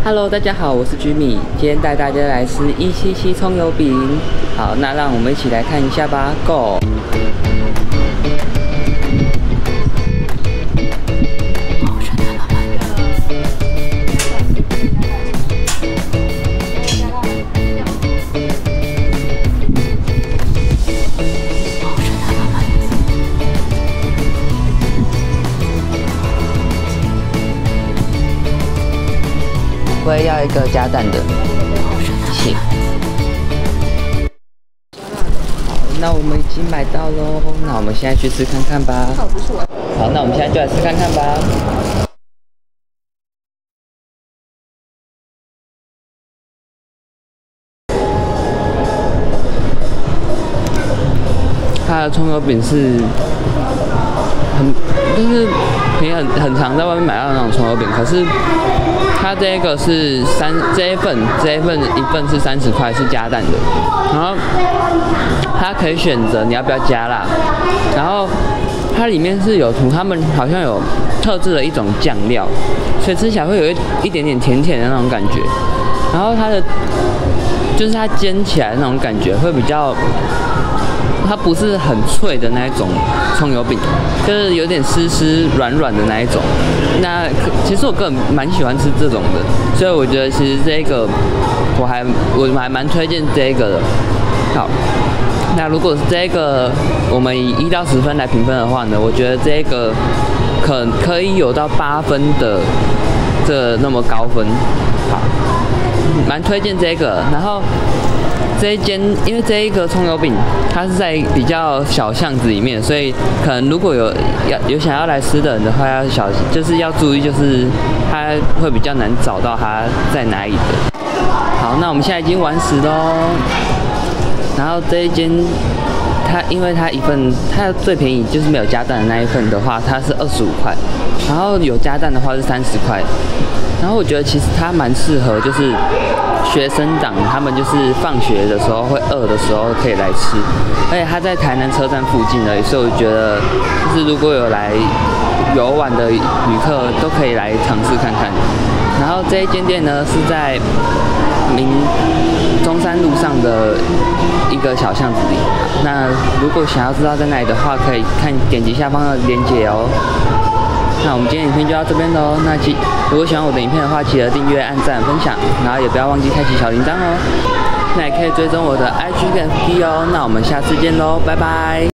Hello， 大家好，我是 Jimmy， 今天带大家来吃177葱油饼。好，那让我们一起来看一下吧 ，Go！ 我也要一个加蛋的，谢谢。好，那我们已经买到喽，那我们现在去吃看看吧。好，那我们现在就来吃看看吧。它的葱油饼是就是你很常在外面买到那种葱油饼，可是它这一个是这一份一份是30块，是加蛋的，然后它可以选择你要不要加辣，然后它里面是有涂，他们好像有特制的一种酱料，所以吃起来会有一点点甜甜的那种感觉，然后就是它煎起来的那种感觉会比较。它不是很脆的那一种葱油饼，就是有点湿湿软软的那一种。那其实我个人蛮喜欢吃这种的，所以我觉得其实这个我还蛮推荐这个的。好，那如果是这个我们以1到10分来评分的话呢，我觉得这个可以有到8分的那么高分。好，蛮推荐这个，然后。这一间，因为这一个葱油饼，它是在比较小巷子里面，所以可能如果有想要来吃的人的话，要小心，就是要注意，就是它会比较难找到它在哪里的。好，那我们现在已经完食喽。然后这一间，因为它一份，它最便宜就是没有加蛋的那一份的话，它是25块，然后有加蛋的话是30块。然后我觉得其实它蛮适合，就是学生党他们就是放学的时候会饿的时候可以来吃，而且它在台南车站附近而已，所以我觉得就是如果有来游玩的旅客都可以来尝试看看。然后这一间店呢是在中山路上的一个小巷子里。那如果想要知道在哪里的话，可以点击下方的链接哦。那我们今天影片就到这边喽。那如果喜欢我的影片的话，记得订阅、按赞、分享，然后也不要忘记开启小铃铛哦。那也可以追踪我的 IG 跟 FB 哦。那我们下次见喽，拜拜。